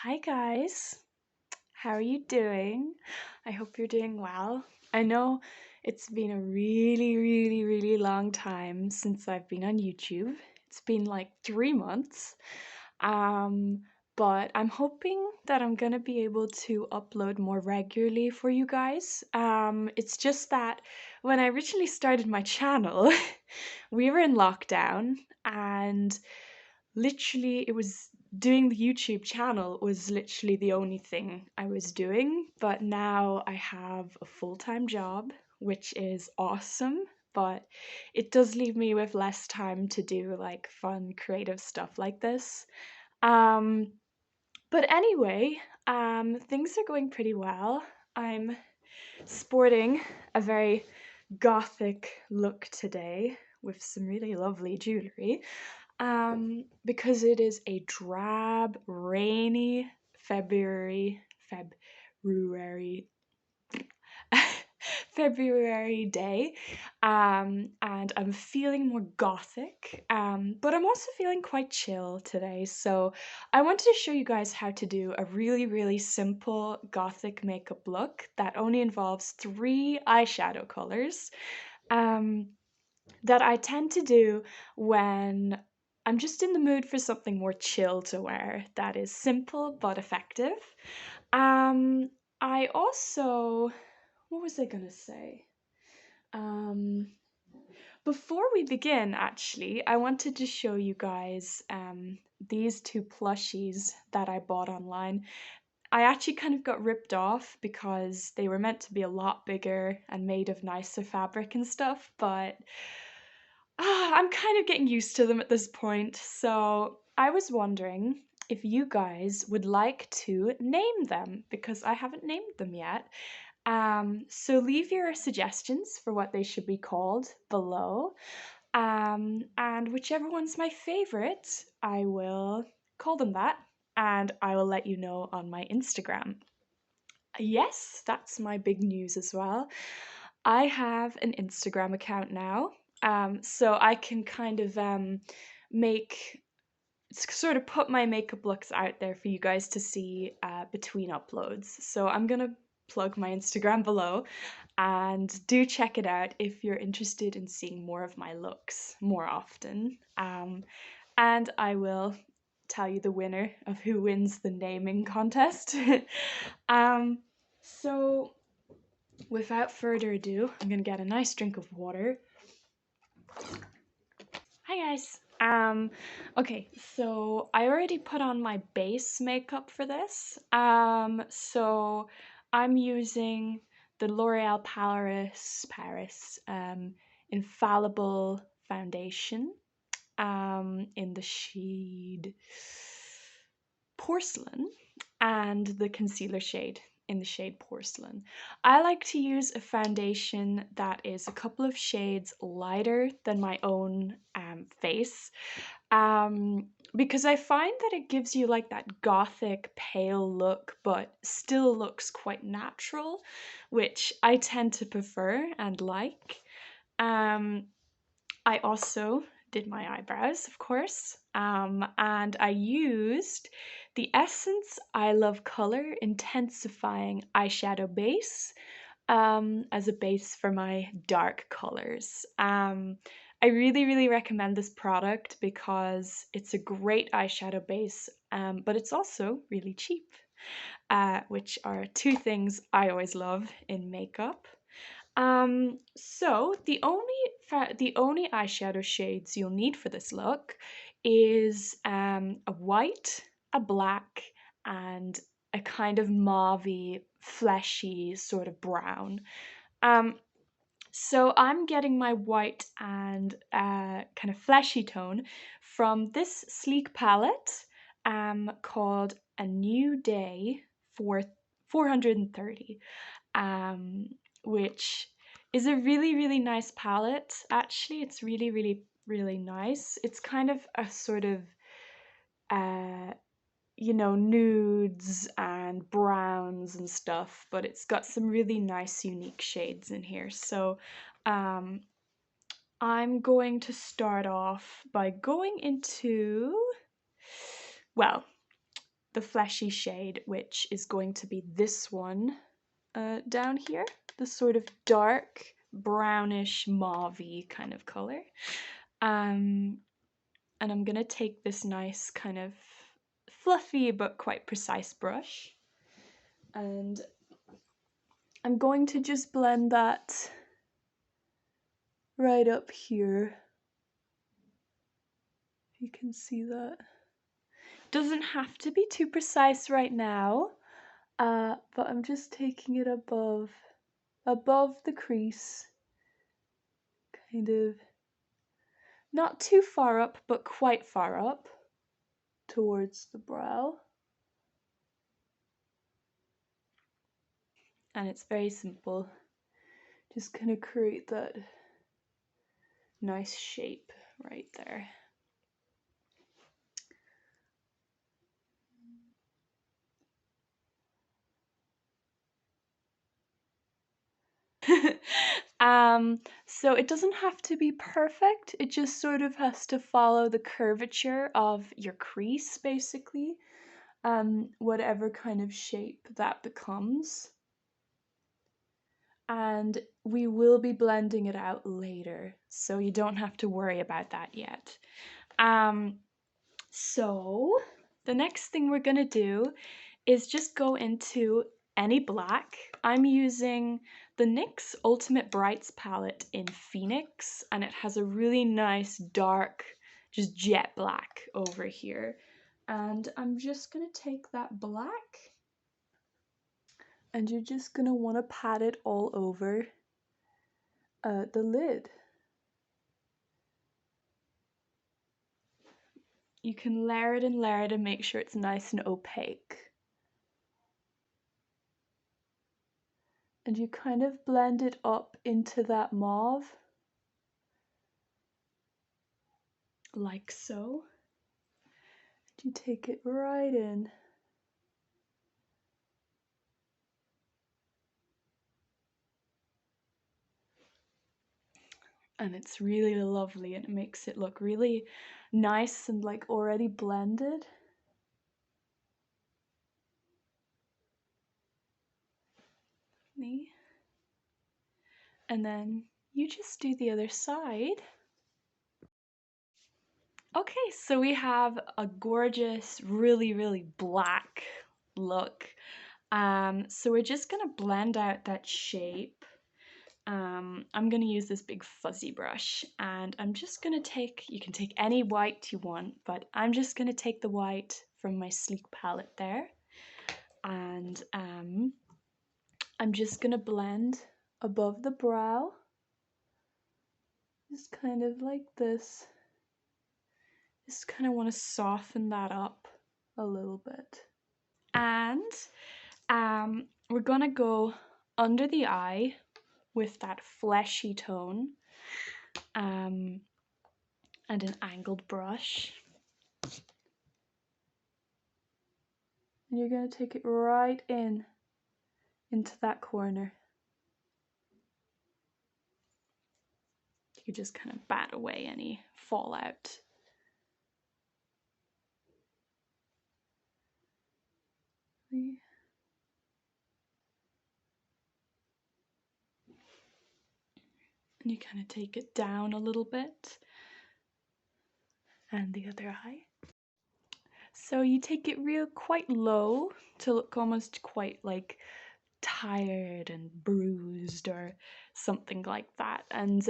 Hi guys, how are you doing? I hope you're doing well. I know it's been a really long time since I've been on YouTube. It's been like 3 months. Um, but I'm hoping that I'm gonna be able to upload more regularly for you guys. It's just that when I originally started my channel, we were in lockdown and literally it was doing the YouTube channel was literally the only thing I was doing, but now I have a full-time job, which is awesome, but it does leave me with less time to do like fun creative stuff like this. Um but anyway, things are going pretty well. I'm sporting a very gothic look today with some really lovely jewelry. Because it is a drab, rainy February February day, and I'm feeling more gothic, but I'm also feeling quite chill today. So I wanted to show you guys how to do a really simple gothic makeup look that only involves 3 eyeshadow colors. Um, that I tend to do when I'm just in the mood for something more chill to wear that is simple but effective. Um, I also, what was I gonna say? Um, Before we begin, actually, I wanted to show you guys these two plushies that I bought online. I actually kind of got ripped off because they were meant to be a lot bigger and made of nicer fabric and stuff, but I'm kind of getting used to them at this point, so I was wondering if you guys would like to name them because I haven't named them yet. So leave your suggestions for what they should be called below. And whichever one's my favorite, I will call them that and I will let you know on my Instagram. Yes, that's my big news as well. I have an Instagram account now, so I can kind of make sort of put my makeup looks out there for you guys to see between uploads. So I'm gonna plug my Instagram below and do check it out if you're interested in seeing more of my looks more often. And I will tell you the winner of who wins the naming contest. um, so without further ado, I'm gonna get a nice drink of water. Hi guys. Okay, so I already put on my base makeup for this. So I'm using the L'Oreal Paris Infallible Foundation in the shade Porcelain and the concealer shade in the shade Porcelain. I like to use a foundation that is a couple of shades lighter than my own face because I find that it gives you like that gothic pale look but still looks quite natural, which I tend to prefer and like. Um, I also did my eyebrows, of course, and I used the Essence I Love Color Intensifying Eyeshadow Base as a base for my dark colors. I really recommend this product because it's a great eyeshadow base, but it's also really cheap, which are two things I always love in makeup. So the only eyeshadow shades you'll need for this look is a white, a black, and a kind of mauvey, fleshy sort of brown. Um, so I'm getting my white and kind of fleshy tone from this sleek palette called A New Day for 430, um, which is a really nice palette. Actually, it's really nice. It's kind of a sort of uh, nudes and browns and stuff, but it's got some really nice unique shades in here. So um, I'm going to start off by going into, well, the fleshy shade, which is going to be this one down here, the sort of dark brownish mauve-y kind of color. And I'm gonna take this nice kind of fluffy but quite precise brush, and I'm going to just blend that right up here. If you can see that. Doesn't have to be too precise right now, but I'm just taking it above the crease, kind of not too far up, but quite far up towards the brow. And it's very simple. Just kind of create that nice shape right there. So it doesn't have to be perfect. It just sort of has to follow the curvature of your crease, basically. Whatever kind of shape that becomes. And we will be blending it out later, so you don't have to worry about that yet. So the next thing we're gonna do is just go into any black. I'm using the NYX Ultimate Brights palette in Phoenix, and it has a really nice dark, just jet black over here. And I'm just gonna take that black, and you're just gonna wanna pat it all over the lid. You can layer it and layer it and make sure it's nice and opaque. And you kind of blend it up into that mauve, like so. You take it right in. And it's really lovely, and it makes it look really nice and like already blended. And then you just do the other side. Okay, so we have a gorgeous, really black look. So we're just gonna blend out that shape. I'm gonna use this big fuzzy brush, and I'm just gonna take, you can take any white you want, but I'm just gonna take the white from my sleek palette there, and I'm just gonna blend above the brow, just kind of like this. Just kind of want to soften that up a little bit. And we're gonna go under the eye with that fleshy tone, and an angled brush. And you're gonna take it right into that corner. You could just kind of bat away any fallout. And you kind of take it down a little bit. And the other eye. So you take it real quite low to look almost quite like tired and bruised or something like that. And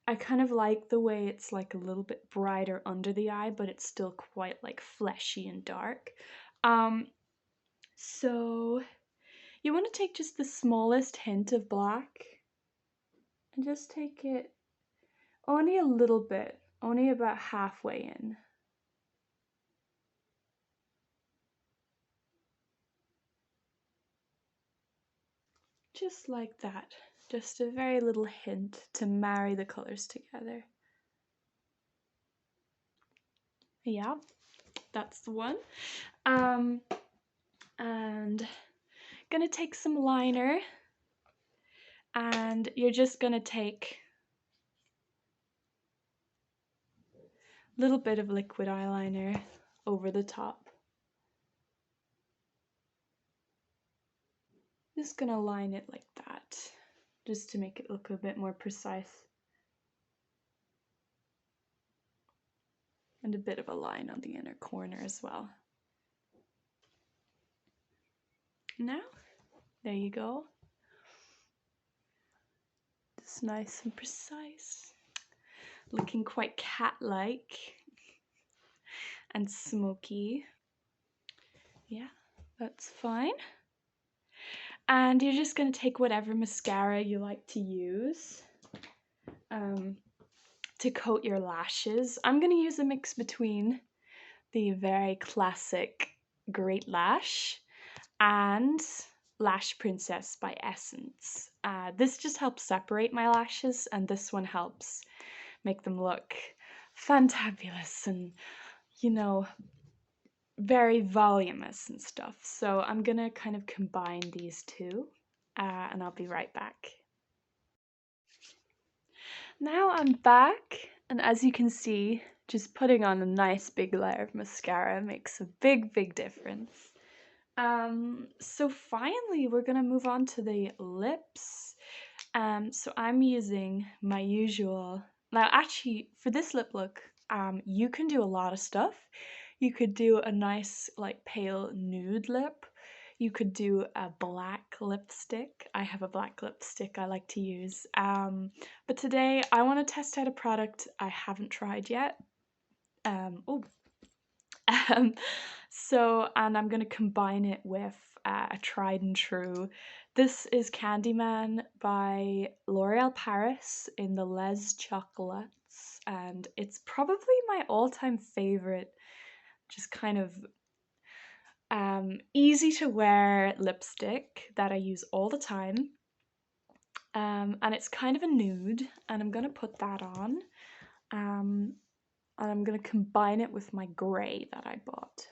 I kind of like the way it's like a little bit brighter under the eye, but it's still quite like fleshy and dark. So you want to take just the smallest hint of black and just take it only a little bit, only about halfway in. Just like that. Just a very little hint to marry the colors together. Yeah, that's the one. And gonna take some liner, and you're just gonna take a little bit of liquid eyeliner over the top. Just gonna line it like that, just to make it look a bit more precise. And a bit of a line on the inner corner as well. Now, there you go. Just nice and precise. Looking quite cat-like and smoky. Yeah, that's fine. And you're just going to take whatever mascara you like to use to coat your lashes. I'm going to use a mix between the very classic Great Lash and Lash Princess by Essence. This just helps separate my lashes, and this one helps make them look fantabulous and, you know, very voluminous and stuff. So I'm gonna kind of combine these two, and I'll be right back. Now I'm back, and as you can see, just putting on a nice big layer of mascara makes a big difference. So finally we're gonna move on to the lips. So I'm using my usual, now actually for this lip look, you can do a lot of stuff. You could do a nice like pale nude lip. You could do a black lipstick. I have a black lipstick I like to use. But today I want to test out a product I haven't tried yet. And I'm gonna combine it with a tried and true. This is Candyman by L'Oreal Paris in the Les Chocolates, and it's probably my all-time favorite, just kind of easy to wear lipstick that I use all the time. And it's kind of a nude, and I'm gonna put that on. And I'm gonna combine it with my grey that I bought.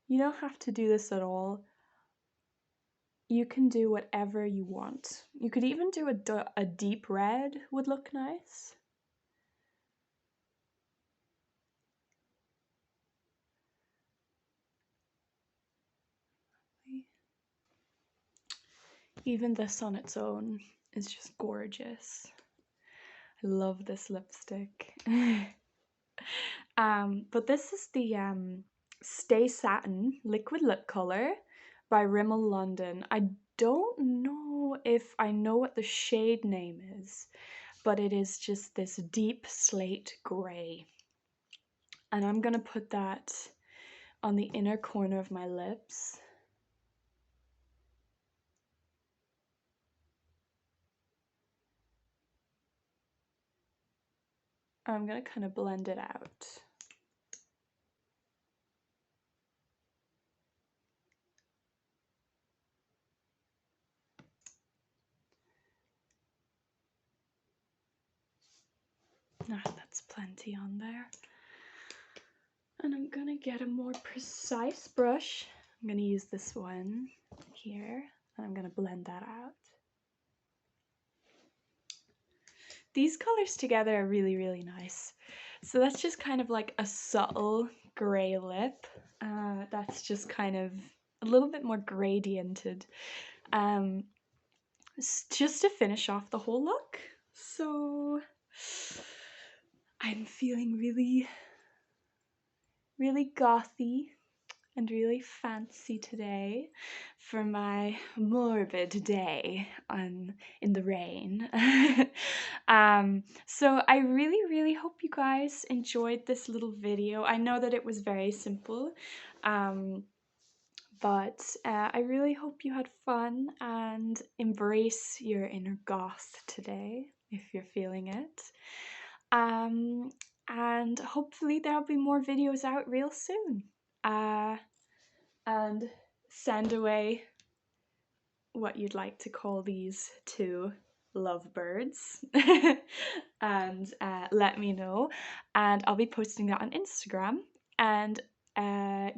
You don't have to do this at all. You can do whatever you want. You could even do a deep red would look nice. Even this on its own is just gorgeous. I love this lipstick. But this is the Stay Satin Liquid Lip Color by Rimmel London. I don't know if I know what the shade name is, but it is just this deep slate gray. And I'm gonna put that on the inner corner of my lips. I'm gonna kind of blend it out. That's plenty on there. And I'm gonna get a more precise brush. I'm gonna use this one here, and I'm gonna blend that out. These colors together are really nice. So that's just kind of like a subtle gray lip. That's just kind of a little bit more gradiented. Just to finish off the whole look. So I'm feeling really gothy and really fancy today for my morbid day in the rain. So I really hope you guys enjoyed this little video. I know that it was very simple, but I really hope you had fun and embrace your inner goth today if you're feeling it. And hopefully there'll be more videos out real soon. And send away what you'd like to call these two lovebirds and let me know, and I'll be posting that on Instagram, and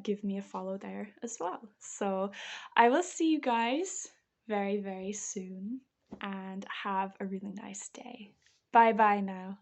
give me a follow there as well. So I will see you guys very soon, and have a really nice day. Bye now.